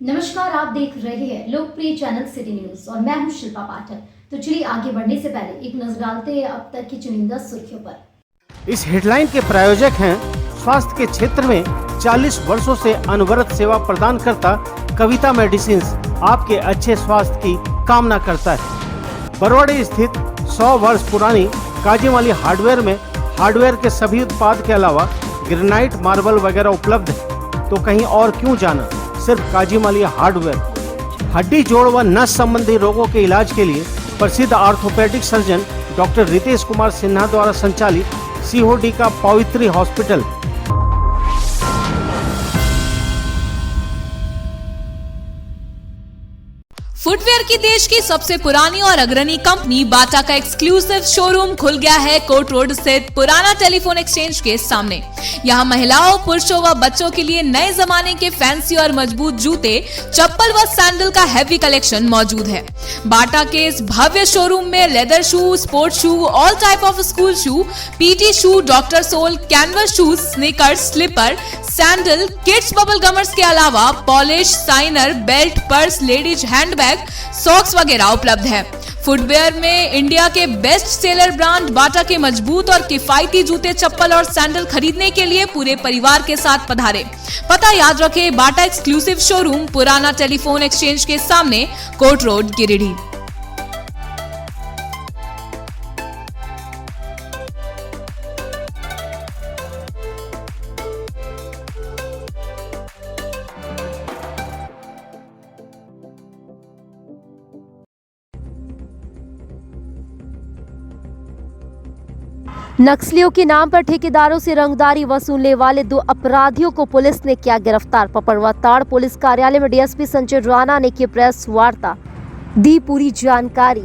नमस्कार, आप देख रहे हैं लोकप्रिय चैनल सिटी न्यूज और मैं हूं शिल्पा पाठक। तो चलिए आगे बढ़ने से पहले एक नजर डालते हैं अब तक की चुनिंदा सुर्खियों पर। इस हेडलाइन के प्रायोजक हैं स्वास्थ्य के क्षेत्र में 40 वर्षों से अनवरत सेवा प्रदान करता कविता मेडिसिन आपके अच्छे स्वास्थ्य की कामना करता है। बरवाड़ी स्थित 100 वर्ष पुरानी काजीमाली हार्डवेयर में हार्डवेयर के सभी उत्पाद के अलावा ग्रेनाइट, मार्बल वगैरह उपलब्ध है। तो कहीं और क्यों जाना, सिर्फ काजीमाली हार्डवेयर। हड्डी, जोड़ व नस संबंधी रोगों के इलाज के लिए प्रसिद्ध orthopedic surgeon doctor Ritesh Kumar Sinha द्वारा संचालित सीओडी का पवित्री हॉस्पिटल। फुटवेयर की देश की सबसे पुरानी और अग्रणी कंपनी बाटा का एक्सक्लूसिव शोरूम खुल गया है कोर्ट रोड स्थित पुराना टेलीफोन एक्सचेंज के सामने। यहाँ महिलाओं, पुरुषों व बच्चों के लिए नए जमाने के फैंसी और मजबूत जूते, चप्पल व सैंडल का हैवी कलेक्शन मौजूद है। बाटा के इस भव्य शोरूम में leather shoe, sport shoe, all type of school shoe, PT shoe, doctor sole, canvas shoes, sneakers, slipper, sandal, kids bubble gummers के अलावा polish, shiner, belt, purse, ladies handbag, socks वगैरह उपलब्ध है। फुटवेयर में इंडिया के best seller brand बाटा के मजबूत और किफायती जूते, चप्पल और सैंडल खरीदने के लिए पूरे परिवार के साथ पधारे। पता याद रखें, बाटा एक्सक्लूसिव शोरूम पुराना टेलीफोन एक्सचेंज के सामने, कोर्ट रोड, गिरिडीह। नक्सलियों के नाम पर ठेकेदारों से रंगदारी वसूलने वाले 2 अपराधियों को पुलिस ने किया गिरफ्तार। पपरवा ताड़ पुलिस कार्यालय में डीएसपी संजय राणा ने की प्रेस वार्ता, दी पूरी जानकारी।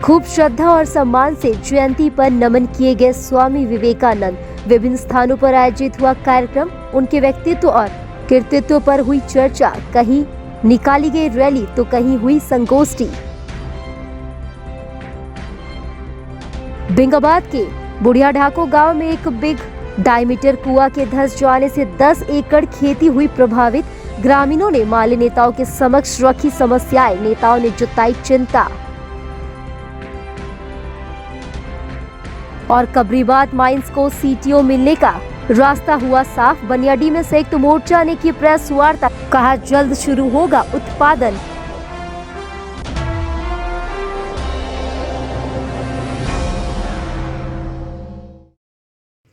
खूब श्रद्धा और सम्मान से जयंती पर नमन किए गए स्वामी विवेकानंद। विभिन्न स्थानों पर आयोजित हुआ कार्यक्रम, उनके व्यक्तित्व और कृतित्व पर हुई चर्चा। कहीं निकाली गई रैली तो कहीं हुई संगोष्ठी। बिंगाबाद के बुढ़िया ढाको गांव में एक बिग डायमीटर कुआं के धंस जाने से 10 एकड़ खेती हुई प्रभावित। ग्रामीणों ने माली नेताओं के समक्ष रखी समस्याएं, नेताओं ने जताई चिंता। और कबरीबाद माइंस को सीटीओ मिलने का रास्ता हुआ साफ। बनियाडी में संयुक्त मोर्चा ने की प्रेस वार्ता, कहा जल्द शुरू होगा उत्पादन।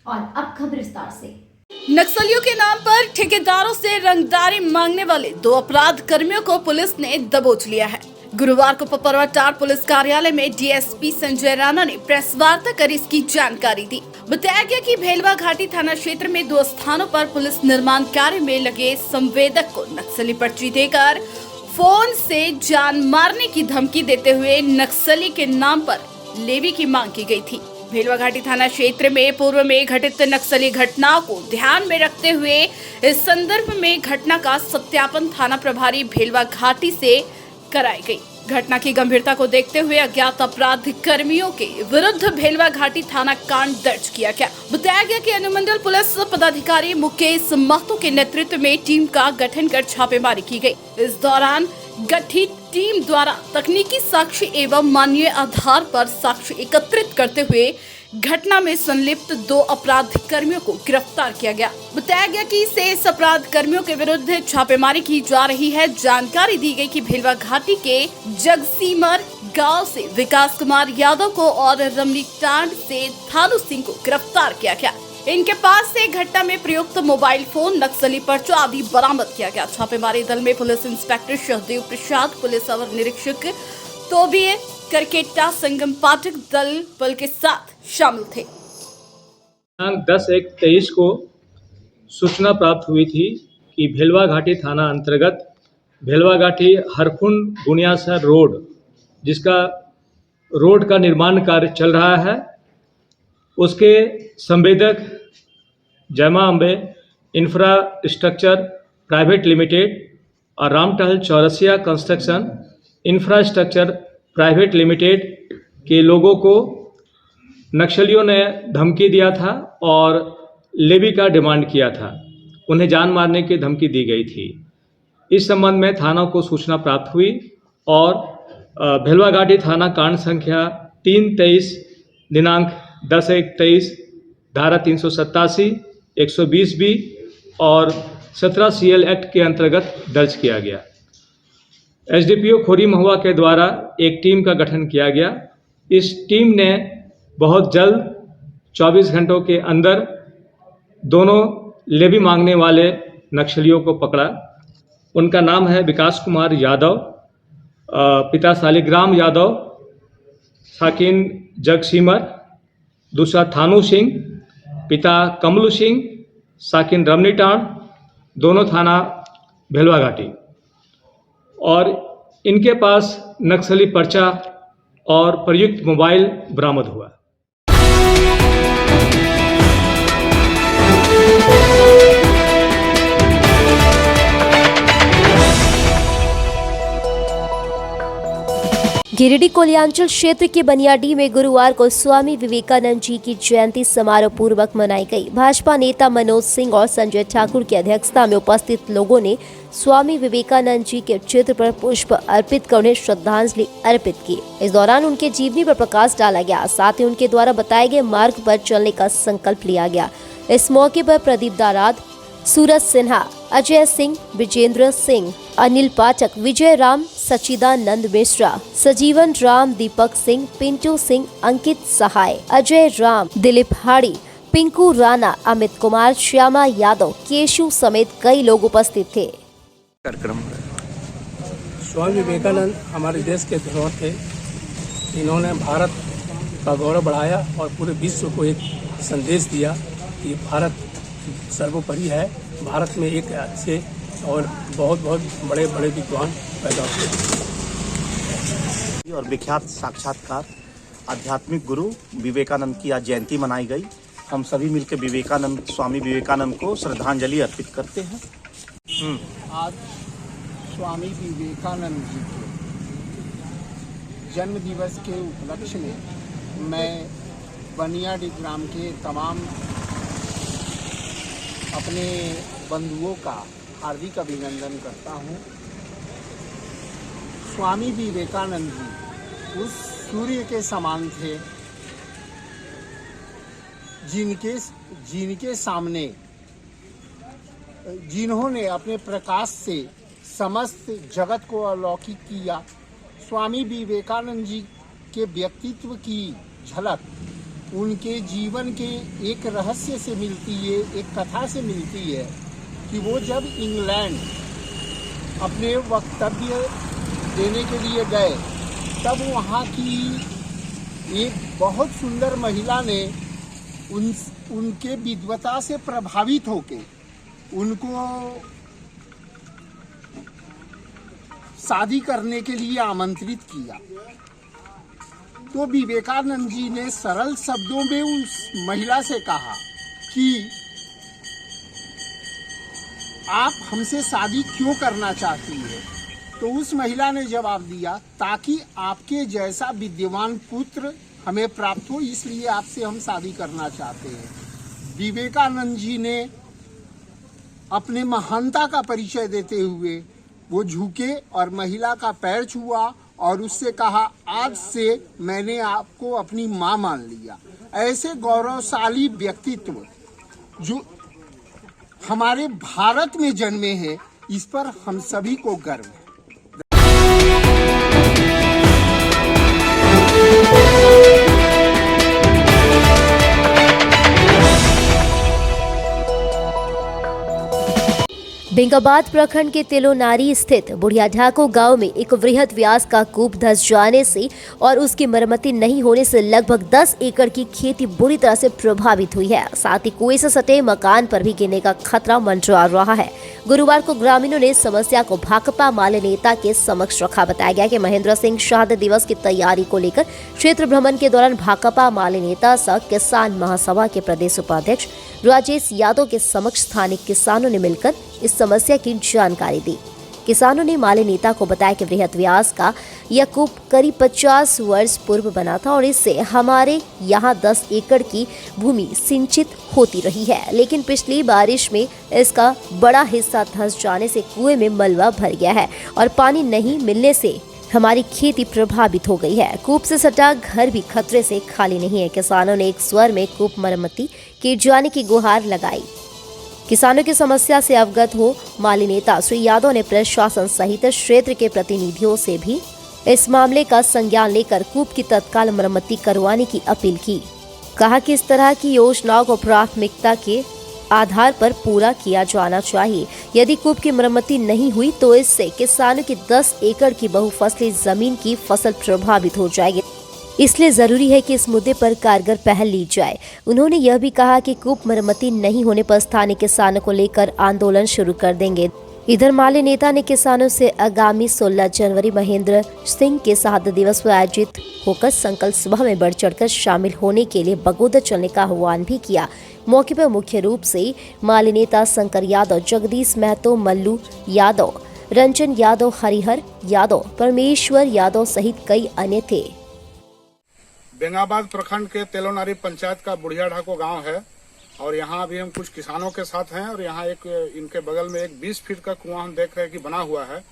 और अब खबर विस्तार से। नक्सलियों के नाम पर ठेकेदारों से रंगदारी मांगने वाले 2 अपराध कर्मियों को पुलिस ने दबोच लिया है। गुरुवार को पपरवा टाड़ पुलिस कार्यालय में डीएसपी संजय राणा ने प्रेस वार्ता कर इसकी जानकारी दी। बताया गया कि भेलवा घाटी थाना क्षेत्र में 2 स्थानों पर पुलिस निर्माण कार्य में लगे संवेदक को नक्सली पर्ची देकर फोन से जान मारने की धमकी देते हुए नक्सली के नाम पर लेवी की मांग की गई थी। भेलवा घाटी थाना क्षेत्र में पूर्व में घटित नक्सली घटनाओं को ध्यान में रखते हुए इस संदर्भ में घटना का सत्यापन थाना प्रभारी भेलवा घाटी से कराई गई। घटना की गंभीरता को देखते हुए अज्ञात अपराध कर्मियों के विरुद्ध भेलवा घाटी थाना कांड दर्ज किया गया। बताया गया कि अनुमंडल पुलिस पदाधिकारी मुकेश महतो के नेतृत्व में टीम का गठन कर छापेमारी की गई। इस दौरान गठित टीम द्वारा तकनीकी साक्ष्य एवं मानवीय आधार पर साक्ष्य एकत्रित करते हुए घटना में संलिप्त 2 अपराध कर्मियों को गिरफ्तार किया गया। बताया गया कि इस अपराध कर्मियों के विरुद्ध छापेमारी की जा रही है। जानकारी दी गई कि भेलवा घाटी के जगसीमर गांव से विकास कुमार यादव को और रमणीटांड से थानू सिंह को गिरफ्तार किया गया। इनके पास से घटना में प्रयुक्त मोबाइल फोन, नक्सली पर्चा आदि बरामद किया गया। छापेमारी दल में पुलिस इंस्पेक्टर सहदेव प्रसाद, पुलिस अवर निरीक्षक तोबिये करकेटा, संगम पाठक दल बल के साथ शामिल थे। 10/1/23 को सूचना प्राप्त हुई थी कि भेलवा घाटी थाना अंतर्गत भेलवा घाटी हरखुंड बुनियासर रोड, जिसका रोड का निर्माण कार्य चल रहा है, उसके संवेदक जयमा अम्बे इंफ्रास्ट्रक्चर प्राइवेट लिमिटेड और Ramtahal Chaurasia construction infrastructure private limited के लोगों को नक्सलियों ने धमकी दिया था और लेवी का डिमांड किया था। उन्हें जान मारने की धमकी दी गई थी। इस संबंध में थाना को सूचना प्राप्त हुई और भेलवाघाटी थाना कांड संख्या 323 दिनांक 10/1/23 धारा 387, 120B और 17 CL एक्ट के अंतर्गत दर्ज किया गया। SDPO खोरी महुआ के द्वारा एक टीम का गठन किया गया। इस टीम ने बहुत जल्द 24 घंटों के अंदर दोनों लेवी मांगने वाले नक्सलियों को पकड़ा। उनका नाम है विकास कुमार यादव, पिता शालिग्राम यादव, साकिन जगसीमर, दूसरा थानू सिंह, पिता कमलू सिंह, साकिन रमनीटाण, दोनों थाना भेलवाघाटी। और इनके पास नक्सली पर्चा और प्रयुक्त मोबाइल बरामद हुआ। गिरिडीह कोलियांचल क्षेत्र के बनियाडीह में गुरुवार को स्वामी विवेकानंद जी की जयंती समारोह पूर्वक मनाई गई। भाजपा नेता मनोज सिंह और संजय ठाकुर की अध्यक्षता में उपस्थित लोगों ने स्वामी विवेकानंद जी के चित्र पर पुष्प अर्पित कर उन्हें श्रद्धांजलि अर्पित की। इस दौरान उनके जीवनी पर प्रकाश डाला गया, साथ ही उनके द्वारा बताए गए मार्ग पर चलने का संकल्प लिया गया। इस मौके पर प्रदीप दाराद, सूरज सिन्हा, अजय सिंह, विजेंद्र सिंह, अनिल पाठक, विजय राम, सचिदानंद मिश्रा, सजीवन राम, दीपक सिंह, पिंटू सिंह, अंकित सहाय, अजय राम, दिलीप हाड़ी, पिंकू राणा, अमित कुमार, श्यामा यादव, केशु समेत कई लोग उपस्थित थे। कार्यक्रम स्वामी विवेकानंद हमारे देश के धरोहर थे। इन्होंने भारत का गौरव बढ़ाया और पूरे विश्व को एक संदेश दिया कि भारत सर्वोपरि है। भारत में एक अच्छे और बहुत बड़े बड़े विद्वान पैदा हुए और विख्यात साक्षात्कार आध्यात्मिक गुरु विवेकानंद की आज जयंती मनाई गई। हम सभी मिलकर स्वामी विवेकानंद को श्रद्धांजलि अर्पित करते हैं। आज स्वामी विवेकानंद जी के जन्म दिवस के उपलक्ष्य में मैं बनियाडीह ग्राम के तमाम अपने बंधुओं का हार्दिक अभिनंदन करता हूँ। स्वामी विवेकानंद जी उस सूर्य के समान थे जिनके सामने जिन्होंने अपने प्रकाश से समस्त जगत को अलौकिक किया। स्वामी विवेकानंद जी के व्यक्तित्व की झलक उनके जीवन के एक रहस्य से मिलती है, एक कथा से मिलती है कि वो जब इंग्लैंड अपने वक्तव्य देने के लिए गए तब वहाँ की एक बहुत सुंदर महिला ने उनके विद्वता से प्रभावित होकर उनको शादी करने के लिए आमंत्रित किया। तो विवेकानंद जी ने सरल शब्दों में उस महिला से कहा कि आप हमसे शादी क्यों करना चाहती है? तो उस महिला ने जवाब दिया, ताकि आपके जैसा विद्वान पुत्र हमें प्राप्त हो, इसलिए आपसे हम शादी करना चाहते हैं। विवेकानंद जी ने अपने महानता का परिचय देते हुए वो झुके और महिला का पैर छुआ और उससे कहा, आज से मैंने आपको अपनी माँ मान लिया। ऐसे गौरवशाली व्यक्तित्व जो हमारे भारत में जन्मे हैं, इस पर हम सभी को गर्व है। बेंगाबाद प्रखंड के तिलोनारी स्थित बुढ़िया ढाको गांव में एक वृहद व्यास का कूप धंस जाने से और उसकी मरम्मती नहीं होने से लगभग 10 एकड़ की खेती बुरी तरह से प्रभावित हुई है। साथ ही कुएं से सटे मकान पर भी गिरने का खतरा मंडरा रहा है। गुरुवार को ग्रामीणों ने समस्या को भाकपा माले नेता के समक्ष रखा। बताया गया कि महेंद्र सिंह शहादत दिवस की तैयारी को लेकर क्षेत्र भ्रमण के दौरान भाकपा माले नेता सह किसान महासभा के प्रदेश उपाध्यक्ष राजेश यादव के समक्ष स्थानिक किसानों ने मिलकर इस समस्या की जानकारी दी। किसानों ने माले नेता को बताया कि वृहद व्यास का यह कूप करीब 50 वर्ष पूर्व बना था और इससे हमारे यहाँ 10 एकड़ की भूमि सिंचित होती रही है, लेकिन पिछली बारिश में इसका बड़ा हिस्सा धंस जाने से कुएं में मलबा भर गया है और पानी नहीं मिलने से हमारी खेती प्रभावित हो गई है। कूप से सटा घर भी खतरे से खाली नहीं है। किसानों ने एक स्वर में कूप मरम्मती किए जाने की गुहार लगाई। किसानों की समस्या से अवगत हो माली नेता श्री यादव ने प्रशासन सहित क्षेत्र के प्रतिनिधियों से भी इस मामले का संज्ञान लेकर कूप की तत्काल मरम्मती करवाने की अपील की। कहा कि इस तरह की योजनाओं को प्राथमिकता के आधार पर पूरा किया जाना चाहिए। यदि कूप की मरम्मती नहीं हुई तो इससे किसानों की 10 एकड़ की बहुफसली जमीन की फसल प्रभावित हो जाएगी, इसलिए जरूरी है कि इस मुद्दे पर कारगर पहल ली जाए। उन्होंने यह भी कहा कि कूप मरम्मती नहीं होने पर स्थानीय किसानों को लेकर आंदोलन शुरू कर देंगे। इधर माले नेता ने किसानों से आगामी 16 जनवरी महेंद्र सिंह के शहादत दिवस पर आयोजित होकर संकल्प सभा में बढ़ चढ़कर शामिल होने के लिए बगोदर चलने का आह्वान भी किया। मौके पर मुख्य रूप से माले नेता शंकर यादव, जगदीश महतो, मल्लू यादव, रंजन यादव, हरिहर यादव, परमेश्वर यादव सहित कई अन्य थे। बेंगाबाद प्रखंड के तेलोनारी पंचायत का बुढ़िया ढाको गांव है और यहाँ अभी हम कुछ किसानों के साथ हैं और यहाँ एक इनके बगल में एक 20 फीट का कुआं हम देख रहे हैं कि बना हुआ है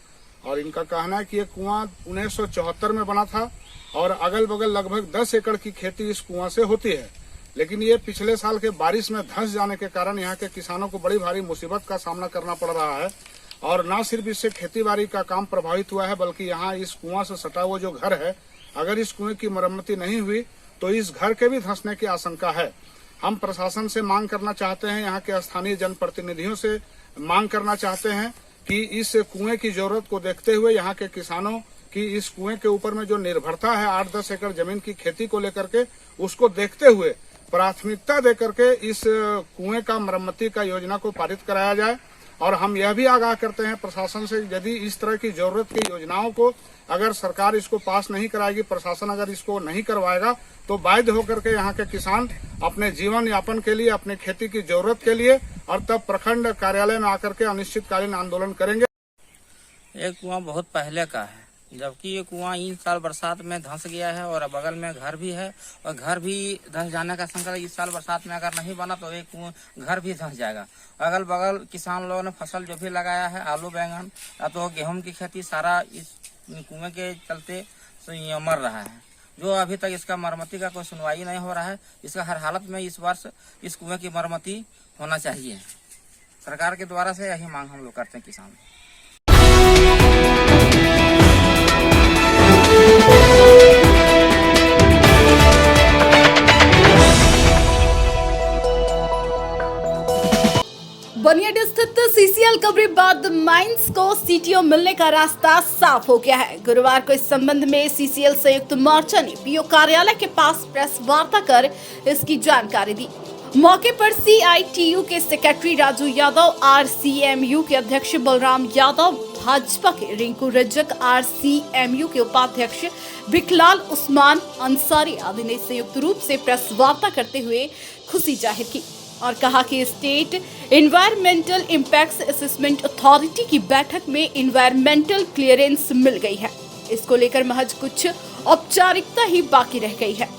और इनका कहना है कि ये कुआं 1974 में बना था और अगल बगल लगभग 10 एकड़ की खेती इस कुआं से होती है, लेकिन ये पिछले साल के बारिश में धंस जाने के कारण यहाँ के किसानों को बड़ी भारी मुसीबत का सामना करना पड़ रहा है और न सिर्फ इससे खेती बाड़ी का काम प्रभावित हुआ है बल्कि यहाँ इस कुआं से सटा हुआ जो घर है, अगर इस कुएं की मरम्मती नहीं हुई तो इस घर के भी धंसने की आशंका है। हम प्रशासन से मांग करना चाहते हैं, यहाँ के स्थानीय जनप्रतिनिधियों से मांग करना चाहते हैं कि इस कुएं की जरूरत को देखते हुए यहाँ के किसानों की इस कुएं के ऊपर में जो निर्भरता है 8-10 एकड़ जमीन की खेती को लेकर के, उसको देखते हुए प्राथमिकता दे करके इस कुएं का मरम्मती का योजना को पारित कराया जाए। और हम यह भी आगाह करते हैं प्रशासन से, यदि इस तरह की जरूरत की योजनाओं को अगर सरकार इसको पास नहीं कराएगी, प्रशासन अगर इसको नहीं करवाएगा तो बाध्य होकर के यहाँ के किसान अपने जीवन यापन के लिए, अपने खेती की जरूरत के लिए और तब प्रखंड कार्यालय में आकर के अनिश्चितकालीन आंदोलन करेंगे। ये कुआं बहुत पहले का है, जबकि ये कुआं इन साल बरसात में धंस गया है और बगल में घर भी है और घर भी धंस जाने का संकट। इस साल बरसात में अगर नहीं बना तो एक घर भी धंस जाएगा। अगल बगल किसान लोगों ने फसल जो भी लगाया है, आलू बैंगन या तो गेहूं की खेती, सारा इस कुएं के चलते मर रहा है। जो अभी तक इसका मरम्मती का कोई सुनवाई नहीं हो रहा है। इसका हर हालत में इस वर्ष इस कुएं की मरम्मती होना चाहिए। सरकार के द्वारा से यही मांग हम लोग करते हैं किसान। बनियाडी स्थित सीसीएल कबरीबाद माइंस को सीटीओ मिलने का रास्ता साफ हो गया है। गुरुवार को इस संबंध में सीसीएल संयुक्त मोर्चा ने पीओ कार्यालय के पास प्रेस वार्ता कर इसकी जानकारी दी। मौके पर सीआईटीयू के सेक्रेटरी राजू यादव, आरसीएमयू के अध्यक्ष बलराम यादव, भाजपा के रिंकू रज्जक, आरसीएमयू के उपाध्यक्ष बिकलाल उस्मान अंसारी आदि ने संयुक्त रूप से प्रेस वार्ता करते हुए खुशी जाहिर की और कहा कि state environmental impact assessment authority की बैठक में एनवायरमेंटल क्लियरेंस मिल गई है। इसको लेकर महज कुछ औपचारिकता ही बाकी रह गई है।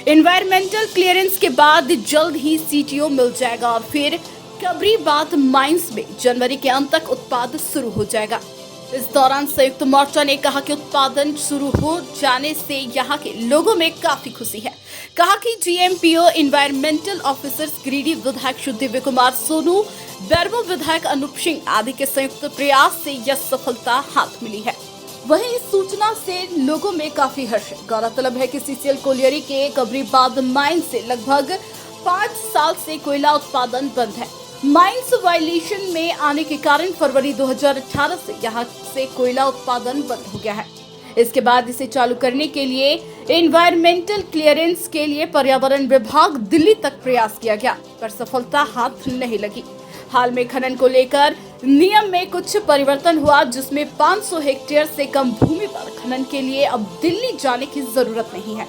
एनवायरमेंटल क्लियरेंस के बाद जल्द ही सीटीओ मिल जाएगा और फिर कबरीबाद माइंस में जनवरी के अंत तक उत्पादन शुरू हो जाएगा। इस दौरान संयुक्त मोर्चा ने कहा कि उत्पादन शुरू हो जाने से यहाँ के लोगों में काफी खुशी है। कहा कि जीएमपीओ एनवायरमेंटल ऑफिसर्स गिरिडीह विधायक श्री दिव्य कुमार सोनू, बेरमो विधायक अनूप सिंह आदि के संयुक्त प्रयास से यह सफलता हाथ मिली है। वहीं इस सूचना से लोगों में काफी हर्ष है। गौरतलब है कि सीसीएल कोलियरी के कबरीबाद माइन से लगभग 5 साल से कोयला उत्पादन बंद है। माइंस वायलेशन में आने के कारण फरवरी 2018 से यहां से कोयला उत्पादन बंद हो गया है। इसके बाद इसे चालू करने के लिए एनवायरमेंटल क्लियरेंस के लिए पर्यावरण विभाग दिल्ली तक प्रयास किया गया, पर सफलता हाथ नहीं लगी। हाल में खनन को लेकर नियम में कुछ परिवर्तन हुआ, जिसमें 500 हेक्टेयर से कम भूमि पर खनन के लिए अब दिल्ली जाने की जरूरत नहीं है।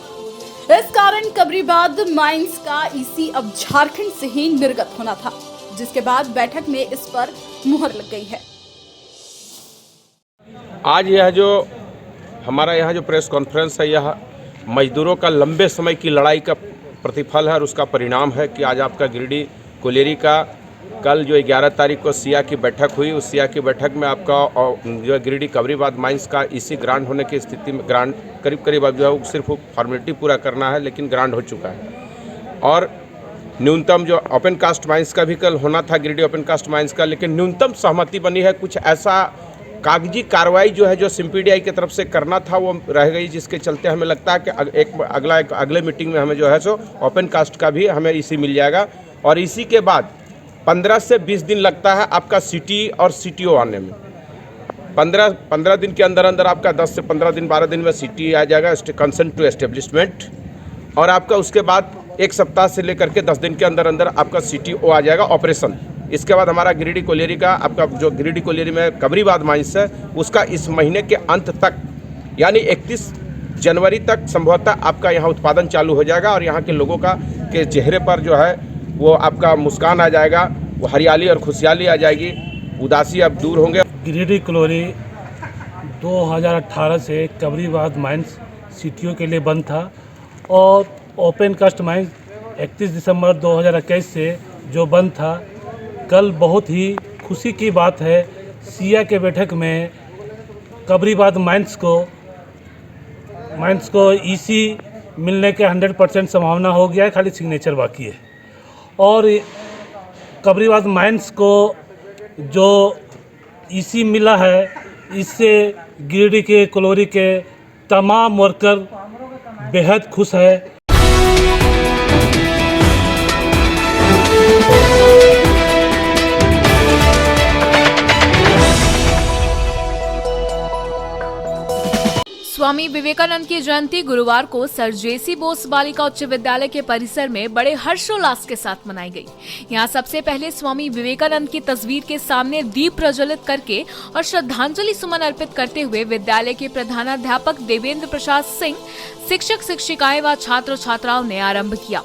इस कारण कबरीबाद माइंस का ईसी अब झारखंड से ही निर्गत होना था, जिसके बाद बैठक में इस पर मुहर लग गई है। आज यह जो हमारा यहाँ जो प्रेस कॉन्फ्रेंस है, यह मजदूरों का लंबे समय की लड़ाई का प्रतिफल है और उसका परिणाम है कि आज आपका गिरिडीह कोलियरी का कल जो 11 तारीख को सिया की बैठक हुई, उस सिया की बैठक में आपका जो गिरिडीह कबरीबाद माइंस का इसी ग्रांट होने की स्थिति में ग्रांट करीब अब जो है सिर्फ फॉर्मेलिटी पूरा करना है, लेकिन ग्रांट हो चुका है। और न्यूनतम जो ओपन कास्ट माइंस का भी कल होना था, गिरिडीह ओपन कास्ट माइंस का, लेकिन न्यूनतम सहमति बनी है। कुछ ऐसा कागजी कार्रवाई जो है जो सिम्पीडीआई की तरफ से करना था वो रह गई, जिसके चलते हमें लगता है कि अगले मीटिंग में हमें जो है सो ओपन कास्ट का भी हमें इसी मिल जाएगा। और इसी के बाद 15 से 20 दिन लगता है आपका सिटी और सीटीओ आने में। 15 दिन के अंदर आपका 10 से 15 दिन 12 दिन में सिटी आ जाएगा, कंसेंट टू एस्टेब्लिशमेंट, और आपका उसके बाद 1 सप्ताह से लेकर के 10 दिन के अंदर आपका सीटीओ आ जाएगा ऑपरेशन। इसके बाद हमारा गिरिडीह कोलियरी का आपका जो गिरिडीह कोलियरी में कबरीबाद माइंस है उसका इस महीने के अंत तक यानी 31 जनवरी तक संभवतः आपका यहाँ उत्पादन चालू हो जाएगा और यहाँ के लोगों के चेहरे पर जो है वो आपका मुस्कान आ जाएगा, वो हरियाली और खुशहाली आ जाएगी, उदासी अब दूर होंगे। गिरिडीह कोलियरी 2018 से कबरीबाद माइंस सीटीओ के लिए बंद था और ओपन कास्ट माइंस 31 दिसंबर 2021 से जो बंद था। कल बहुत ही खुशी की बात है, सिया के बैठक में कबरीबाद माइंस को ईसी मिलने के 100% संभावना हो गया है, खाली सिग्नेचर बाकी है। और कबरीबाद माइंस को जो ईसी मिला है, इससे गिरिडीह के कोलियरी के तमाम वर्कर बेहद खुश है। स्वामी विवेकानंद की जयंती गुरुवार को सर जेसी बोस बालिका उच्च विद्यालय के परिसर में बड़े हर्षोल्लास के साथ मनाई गई। यहाँ सबसे पहले स्वामी विवेकानंद की तस्वीर के सामने दीप प्रज्वलित करके और श्रद्धांजलि सुमन अर्पित करते हुए विद्यालय के प्रधानाध्यापक देवेंद्र प्रसाद सिंह, शिक्षक शिक्षिकाएं व छात्र छात्राओं ने आरंभ किया।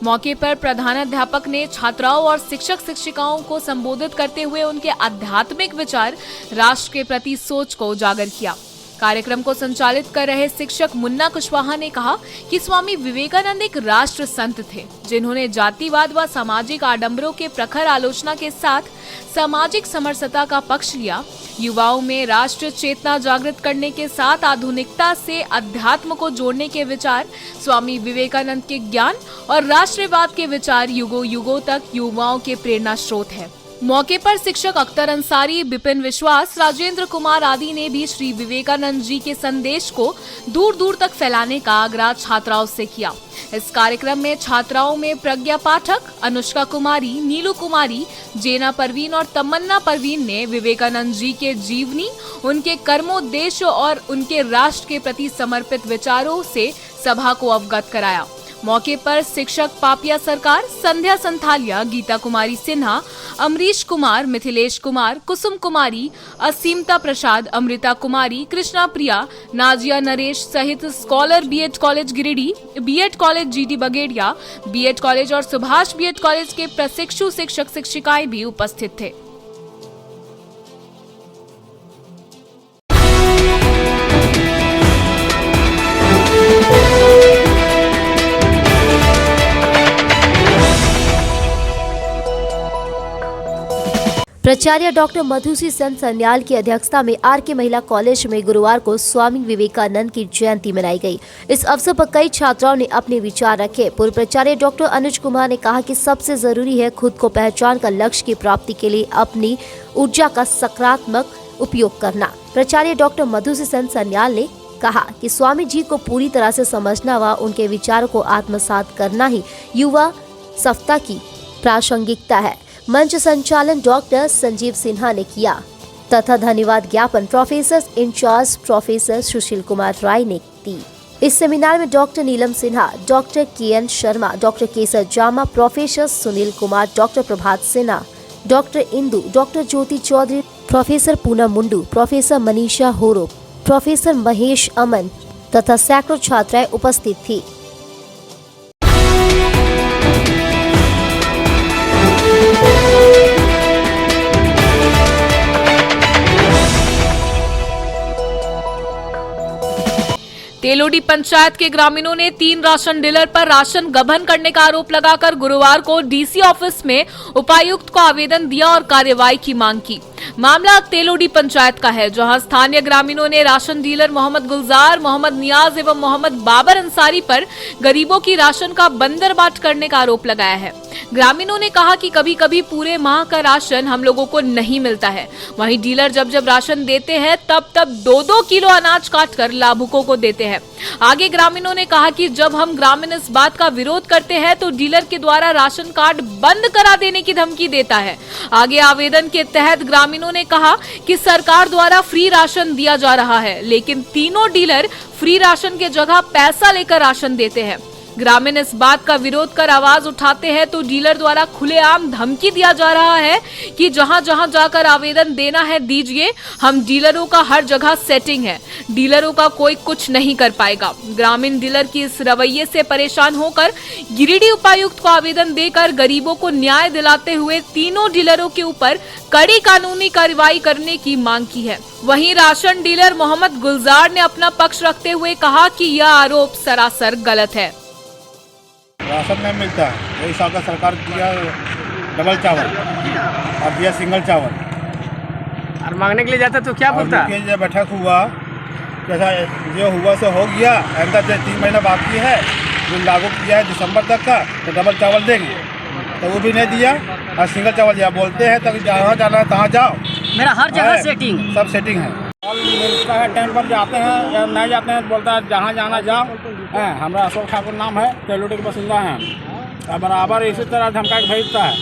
मौके पर प्रधानाध्यापक ने छात्राओं और शिक्षक शिक्षिकाओं को संबोधित करते हुए उनके आध्यात्मिक विचार, राष्ट्र के प्रति सोच को उजागर किया। कार्यक्रम को संचालित कर रहे शिक्षक मुन्ना कुशवाहा ने कहा कि स्वामी विवेकानंद एक राष्ट्र संत थे, जिन्होंने जातिवाद व सामाजिक आडंबरों के प्रखर आलोचना के साथ सामाजिक समरसता का पक्ष लिया। युवाओं में राष्ट्र चेतना जागृत करने के साथ आधुनिकता से अध्यात्म को जोड़ने के विचार, स्वामी विवेकानंद के ज्ञान और राष्ट्रवाद के विचार युगों युगों तक युवाओं के प्रेरणा स्रोत है। मौके पर शिक्षक अख्तर अंसारी, विपिन विश्वास, राजेंद्र कुमार आदि ने भी श्री विवेकानंद जी के संदेश को दूर दूर तक फैलाने का आग्रह छात्राओं से किया। इस कार्यक्रम में छात्राओं में प्रज्ञा पाठक, अनुष्का कुमारी, नीलू कुमारी, जेना परवीन और तमन्ना परवीन ने विवेकानंद जी के जीवनी, उनके कर्मोद्देश्य और उनके राष्ट्र के प्रति समर्पित विचारों से सभा को अवगत कराया। मौके पर शिक्षक पापिया सरकार, संध्या संथालिया, गीता कुमारी सिन्हा, अमरीश कुमार, मिथिलेश कुमार, कुसुम कुमारी, असीमता प्रसाद, अमृता कुमारी, कृष्णा प्रिया, नाजिया नरेश सहित scholar BEd college Giridih, BEd college GT Bagedia, BEd college और सुभाष बीएड कॉलेज के प्रशिक्षु शिक्षक शिक्षिकाएं भी उपस्थित थे। प्राचार्य डॉक्टर मधुसी सन सन्याल की अध्यक्षता में आरके महिला कॉलेज में गुरुवार को स्वामी विवेकानंद की जयंती मनाई गई। इस अवसर पर कई छात्राओं ने अपने विचार रखे। पूर्व प्राचार्य डॉक्टर अनुज कुमार ने कहा कि सबसे जरूरी है खुद को पहचान कर लक्ष्य की प्राप्ति के लिए अपनी ऊर्जा का सकारात्मक उपयोग करना। प्राचार्य डॉक्टर मधुसी सन सन्याल ने कहा कि स्वामी जी को पूरी तरह से समझना व उनके विचारों को आत्मसात करना ही युवा सफ्ताह की प्रासंगिकता है। मंच संचालन डॉक्टर संजीव सिन्हा ने किया तथा धन्यवाद ज्ञापन professor in-charge professor Sushil Kumar Rai ने दी। इस सेमिनार में doctor Neelam Sinha, doctor K N Sharma, doctor Kesar Jama, professor Sunil Kumar, doctor Prabhat Sinha, doctor Indu, doctor Jyoti Chaudhary, professor Poonam Mundu, professor Manisha Horo, professor Mahesh Aman तथा सैकड़ों छात्राएं उपस्थित थी। तेलोडी पंचायत के ग्रामीणों ने 3 राशन डीलर पर राशन गबन करने का आरोप लगाकर गुरुवार को डीसी ऑफिस में उपायुक्त को आवेदन दिया और कार्रवाई की मांग की। मामला तेलोडी पंचायत का है, जहां स्थानीय ग्रामीणों ने राशन डीलर मोहम्मद गुलजार, मोहम्मद नियाज एवं मोहम्मद बाबर अंसारी पर गरीबों की राशन का बंदरबाट करने का आरोप लगाया है। ग्रामीणों ने कहा कि कभी कभी पूरे माह का राशन हम लोगों को नहीं मिलता है, वहीं डीलर जब जब राशन देते हैं तब 2-2 किलो अनाज काटकर लाभुकों को देते हैं। आगे ग्रामीणों ने कहा कि जब हम ग्रामीण इस बात का विरोध करते हैं तो डीलर के द्वारा राशन कार्ड बंद करा देने की धमकी देता है। आगे आवेदन के तहत ग्रामीणों ने कहा कि सरकार द्वारा फ्री राशन दिया जा रहा है, लेकिन तीनों डीलर फ्री राशन के जगह पैसा लेकर राशन देते हैं। ग्रामीण इस बात का विरोध कर आवाज उठाते हैं तो डीलर द्वारा खुलेआम धमकी दिया जा रहा है कि जहां जहां जाकर आवेदन देना है दीजिए, हम डीलरों का हर जगह सेटिंग है, डीलरों का कोई कुछ नहीं कर पाएगा। ग्रामीण डीलर की इस रवैये से परेशान होकर गिरिडीह उपायुक्त को आवेदन देकर गरीबों को न्याय दिलाते हुए तीनों डीलरों के ऊपर कड़ी कानूनी कार्रवाई करने की मांग की है। वहीं राशन डीलर मोहम्मद गुलजार ने अपना पक्ष रखते हुए कहा कि यह आरोप सरासर गलत है। राशन नहीं मिलता है, यही साल का सरकार दिया डबल चावल और दिया सिंगल चावल, और मांगने के लिए जाता तो क्या बोलता? जब बैठक हुआ जैसा जो हुआ सो हो गया, अंदर से 3 महीना बाकी है जो लागू किया है दिसंबर तक का, तो डबल चावल देंगे, तो वो भी नहीं दिया और सिंगल चावल दिया। बोलते हैं तब जहाँ जाना है तहाँ जाओ, मेरा हर जगह सेटिंग, सब सेटिंग है। मिलता है टाइम पर जाते हैं या नहीं जाते हैं तो बोलता है जहाँ जाना जाओ। हमारा अशोक ठाकुर नाम है, तेलोडी के बासिंदा हैं, बराबर इसी तरह धमका के भेजता है।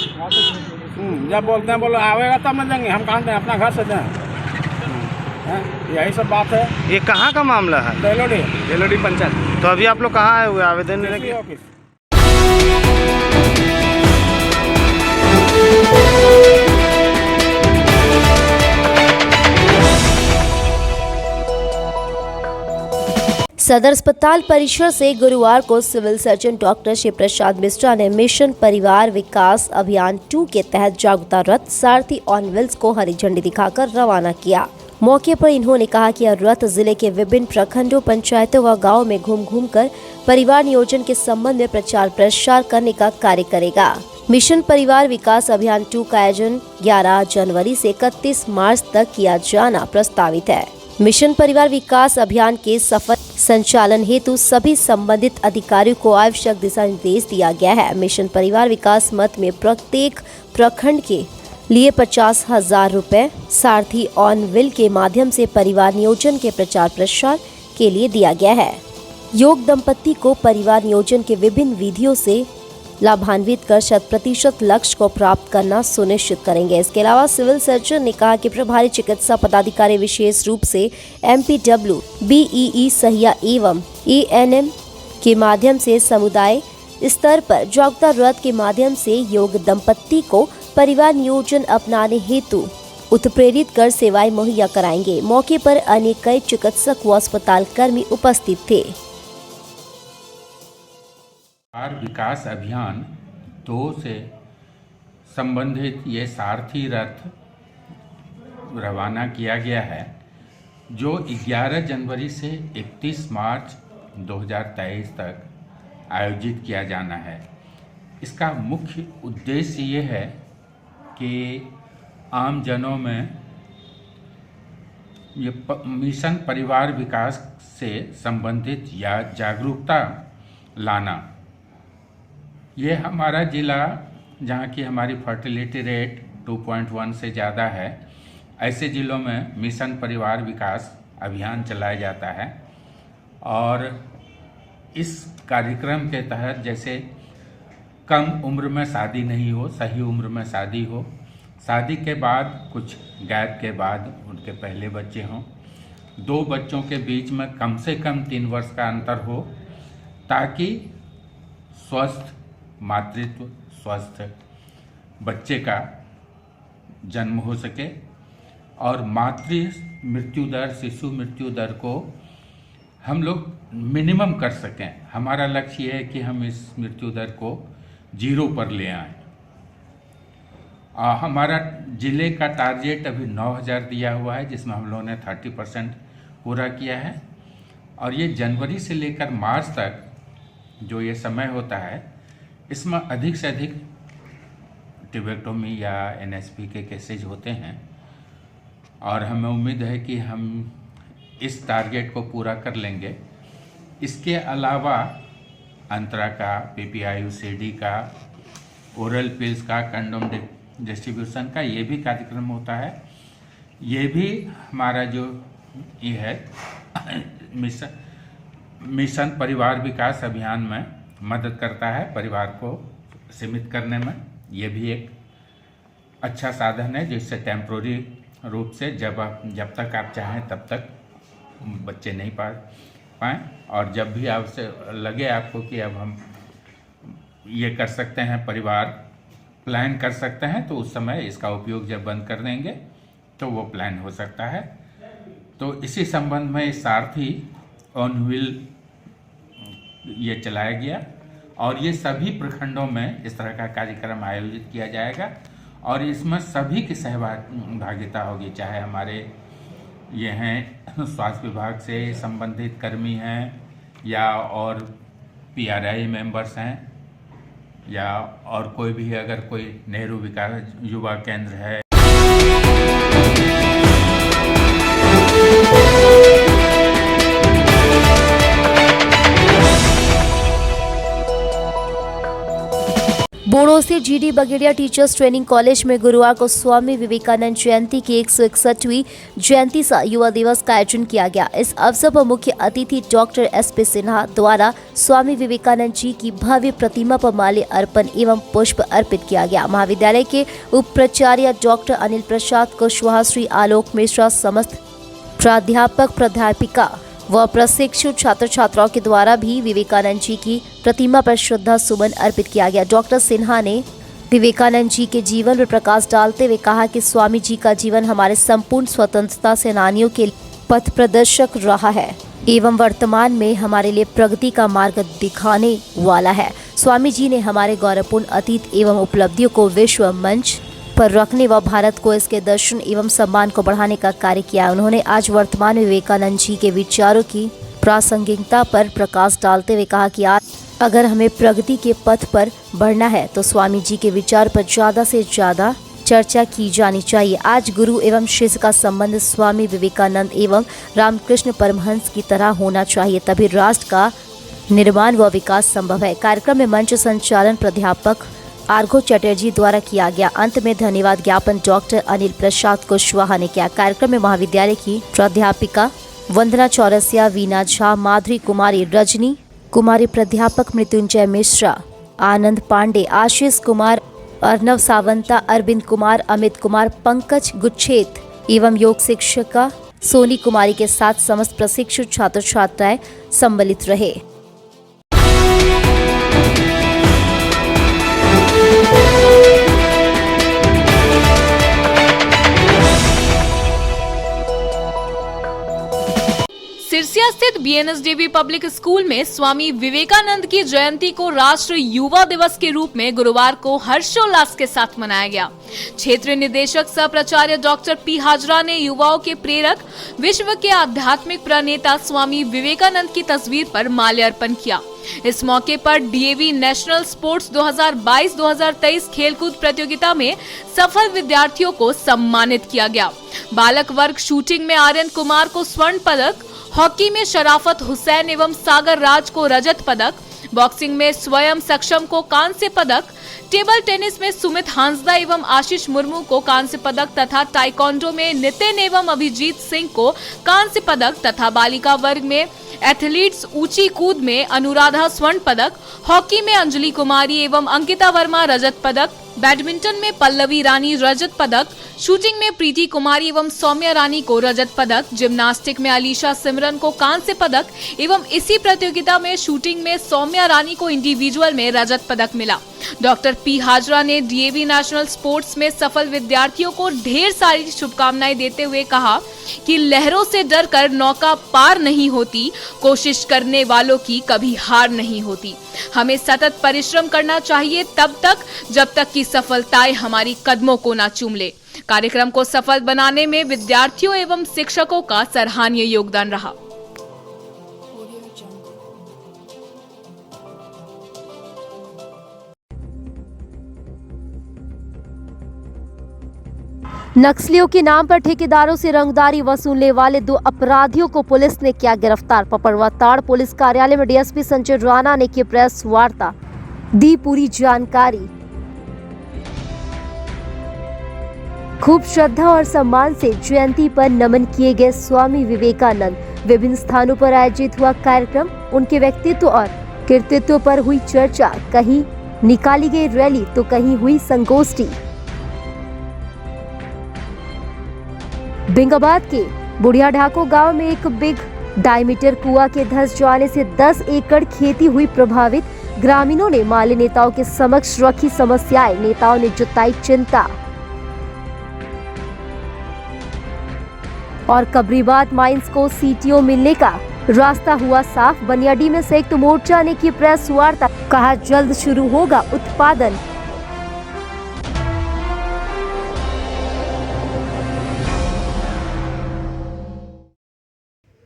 जब बोलते हैं बोलो आवेगा तब न देंगे, हम कहाँ दें, अपना घर से दें। यही सब बात है। ये कहाँ का मामला है? तेलोडी पंचायत। तो अभी आप लोग कहाँ आए हुए आवेदन देने के? ऑफिस। सदर अस्पताल परिसर से गुरुवार को सिविल सर्जन डॉक्टर शिव प्रसाद मिश्रा ने मिशन परिवार विकास अभियान 2 के तहत जागरूकता रथ सारथी ऑन व्हील्स को हरी झंडी दिखाकर रवाना किया। मौके पर इन्होंने कहा कि यह रथ जिले के विभिन्न प्रखंडों, पंचायतों व गाँव में घूम कर परिवार नियोजन के संबंध में प्रचार प्रसार करने का कार्य करेगा। मिशन परिवार विकास अभियान 2 का आयोजन 11 जनवरी से 31 मार्च तक किया जाना प्रस्तावित है। मिशन परिवार विकास अभियान के सफल संचालन हेतु सभी संबंधित अधिकारियों को आवश्यक दिशा निर्देश दिया गया है। मिशन परिवार विकास मद में प्रत्येक प्रखंड के लिए 50,000 रुपए सारथी ऑन व्हील के माध्यम से परिवार नियोजन के प्रचार प्रसार के लिए दिया गया है। योग दंपति को परिवार नियोजन के विभिन्न विधियों से लाभान्वित कर 100% लक्ष्य को प्राप्त करना सुनिश्चित करेंगे। इसके अलावा सिविल सर्जन ने कहा कि प्रभारी चिकित्सा पदाधिकारी विशेष रूप से MPW, BEE सहिया एवं ANM के माध्यम से समुदाय स्तर पर जागरूकता रथ के माध्यम से योग दंपति को परिवार नियोजन अपनाने हेतु उत्प्रेरित कर सेवाएं मुहैया कराएंगे। मौके पर अन्य कई चिकित्सक व अस्पताल कर्मी उपस्थित थे। विकास अभियान 2 से संबंधित ये सारथी रथ रवाना किया गया है, जो 11 जनवरी से 31 मार्च 2023 तक आयोजित किया जाना है। इसका मुख्य उद्देश्य ये है कि आम जनों में ये मिशन परिवार विकास से संबंधित या जागरूकता लाना। ये हमारा ज़िला जहाँ की हमारी फर्टिलिटी रेट 2.1 से ज़्यादा है, ऐसे ज़िलों में मिशन परिवार विकास अभियान चलाया जाता है। और इस कार्यक्रम के तहत जैसे कम उम्र में शादी नहीं हो, सही उम्र में शादी हो, शादी के बाद कुछ गैप के बाद उनके पहले बच्चे हों, 2 बच्चों के बीच में कम से कम 3 वर्ष का अंतर हो, ताकि स्वस्थ मातृत्व, स्वस्थ बच्चे का जन्म हो सके और मातृ मृत्यु दर, शिशु मृत्यु दर को हम लोग मिनिमम कर सकें। हमारा लक्ष्य ये है कि हम इस मृत्यु दर को 0 पर ले आएं। हमारा ज़िले का टारगेट अभी 9,000 दिया हुआ है, जिसमें हम लोगों ने 30% पूरा किया है। और ये जनवरी से लेकर मार्च तक जो ये समय होता है, इसमें अधिक से अधिक ट्यूबेक्टोमी या एनएसपी के केसेज होते हैं और हमें उम्मीद है कि हम इस टारगेट को पूरा कर लेंगे। इसके अलावा अंतरा का, पीपीआई-यूसीडी का, ओरल पिल्स का, कंडोम डिस्ट्रीब्यूशन का ये भी कार्यक्रम होता है। ये भी हमारा जो ये है मिशन परिवार विकास अभियान में मदद करता है परिवार को सीमित करने में। ये भी एक अच्छा साधन है जिससे टेम्प्रोरी रूप से जब तक आप चाहें तब तक बच्चे नहीं पाएँ और जब भी आपसे लगे आपको कि अब हम ये कर सकते हैं, परिवार प्लान कर सकते हैं, तो उस समय इसका उपयोग जब बंद कर देंगे तो वो प्लान हो सकता है। तो इसी संबंध में सारथी ऑन व्हील ये चलाया गया और ये सभी प्रखंडों में इस तरह का कार्यक्रम आयोजित किया जाएगा और इसमें सभी की सहभागिता होगी, चाहे हमारे ये हैं स्वास्थ्य विभाग से संबंधित कर्मी हैं या और पीआरआई मेंबर्स हैं या और कोई भी, अगर कोई नेहरू विकास युवा केंद्र है। बोड़ो से GD Bagedia teachers training college में गुरुवार को स्वामी विवेकानंद जयंती की 161वीं जयंती सा युवा दिवस का आयोजन किया गया। इस अवसर पर मुख्य अतिथि डॉक्टर एसपी सिन्हा द्वारा स्वामी विवेकानंद जी की भव्य प्रतिमा पर माल्य अर्पण एवं पुष्प अर्पित किया गया। महाविद्यालय के उप प्राचार्य डॉक्टर अनिल प्रसाद कुशवाहा, श्री आलोक मिश्रा, समस्त प्राध्यापक प्राध्यापिका व प्रशिक्षु छात्र छात्राओं के द्वारा भी विवेकानंद जी की प्रतिमा पर श्रद्धा सुमन अर्पित किया गया। डॉक्टर सिन्हा ने विवेकानंद जी के जीवन पर प्रकाश डालते हुए कहा कि स्वामी जी का जीवन हमारे संपूर्ण स्वतंत्रता सेनानियों के पथ प्रदर्शक रहा है एवं वर्तमान में हमारे लिए प्रगति का मार्ग दिखाने वाला है। स्वामी जी ने हमारे गौरवपूर्ण अतीत एवं उपलब्धियों को विश्व मंच पर रखने व भारत को इसके दर्शन एवं सम्मान को बढ़ाने का कार्य किया। उन्होंने आज वर्तमान में विवेकानंद जी के विचारों की प्रासंगिकता पर प्रकाश डालते हुए कहा कि आज अगर हमें प्रगति के पथ पर बढ़ना है तो स्वामी जी के विचार पर ज्यादा से ज्यादा चर्चा की जानी चाहिए। आज गुरु एवं शिष्य का संबंध स्वामी विवेकानंद एवं रामकृष्ण परमहंस की तरह होना चाहिए, तभी राष्ट्र का निर्माण व विकास संभव है। कार्यक्रम में मंच संचालन प्राध्यापक आर्घो चटर्जी द्वारा किया गया। अंत में धन्यवाद ज्ञापन डॉक्टर अनिल प्रसाद कुशवाहा ने किया। कार्यक्रम में महाविद्यालय की प्राध्यापिका वंदना चौरसिया, वीना झा, माधुरी कुमारी, रजनी कुमारी, प्राध्यापक मृत्युंजय मिश्रा, आनंद पांडे, आशीष कुमार, अर्नव सावंता, अरविंद कुमार, अमित कुमार, पंकज गुच्छेत एवं योग शिक्षिका सोनी कुमारी के साथ समस्त प्रशिक्षु छात्र छात्राएं सम्मिलित रहे। सिरसिया स्थित बीएनएसडीबी पब्लिक स्कूल में स्वामी विवेकानंद की जयंती को राष्ट्रीय युवा दिवस के रूप में गुरुवार को हर्षोल्लास के साथ मनाया गया। क्षेत्रीय निदेशक सह प्राचार्य डॉक्टर पी हाजरा ने युवाओं के प्रेरक, विश्व के आध्यात्मिक प्रणेता स्वामी विवेकानंद की तस्वीर पर माल्यार्पण किया। इस मौके पर डीएवी नेशनल स्पोर्ट्स 2022-2023 खेलकूद प्रतियोगिता में सफल विद्यार्थियों को सम्मानित किया गया। बालक वर्ग शूटिंग में आर्यन कुमार को स्वर्ण पदक, हॉकी में शराफत हुसैन एवं सागर राज को रजत पदक, बॉक्सिंग में स्वयं सक्षम को कांस्य पदक, टेबल टेनिस में सुमित हांसदा एवं आशीष मुर्मू को कांस्य पदक तथा ताइक्वांडो में नितिन एवं अभिजीत सिंह को कांस्य पदक तथा बालिका वर्ग में एथलीट्स ऊंची कूद में अनुराधा स्वर्ण पदक, हॉकी में अंजलि कुमारी एवं अंकिता वर्मा रजत पदक, बैडमिंटन में पल्लवी रानी रजत पदक, शूटिंग में प्रीति कुमारी एवं सौम्या रानी को रजत पदक, जिम्नास्टिक में अलीशा सिमरन को कांस्य पदक एवं इसी प्रतियोगिता में शूटिंग में सौम्या रानी को इंडिविजुअल में रजत पदक मिला। डॉक्टर पी हाजरा ने डीएवी नेशनल स्पोर्ट्स में सफल विद्यार्थियों को ढेर सारी शुभकामनाएं देते हुए कहा कि लहरों से डरकर नौका पार नहीं होती, कोशिश करने वालों की कभी हार नहीं होती। हमें सतत परिश्रम करना चाहिए तब तक जब तक कि सफलताएं हमारी कदमों को ना चूम ले। कार्यक्रम को सफल बनाने में विद्यार्थियों एवं शिक्षकों का सराहनीय योगदान रहा। नक्सलियों के नाम पर ठेकेदारों से रंगदारी वसूलने वाले 2 अपराधियों को पुलिस ने किया गिरफ्तार। पपरवाताड़ पुलिस कार्यालय में डीएसपी संजय राणा ने की प्रेस वार्ता, दी पूरी जानकारी। खूब श्रद्धा और सम्मान से जयंती पर नमन किए गए स्वामी विवेकानंद। विभिन्न स्थानों पर आयोजित हुआ कार्यक्रम, उनके व्यक्तित्व और कृतित्व पर हुई चर्चा। कहीं निकाली गई रैली तो कहीं हुई संगोष्ठी। बिंगाबाद के बुढ़िया ढाको गांव में एक बिग डायमीटर कुआं के धंस जाने से 10 एकड़ खेती हुई प्रभावित। ग्रामीणों ने माली नेताओं के समक्ष रखी समस्याएं, नेताओं ने जताई चिंता। और कबरीबाद माइंस को सीटीओ मिलने का रास्ता हुआ साफ। बनियाडी में संयुक्त मोर्चा ने की प्रेस वार्ता, कहा जल्द शुरू होगा उत्पादन।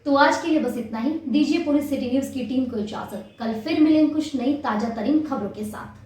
तो आज के लिए बस इतना ही। दीजिए पूरी सिटी न्यूज की टीम को इजाजत। कल फिर मिलेंगे कुछ नई ताजा तरीन खबरों के साथ।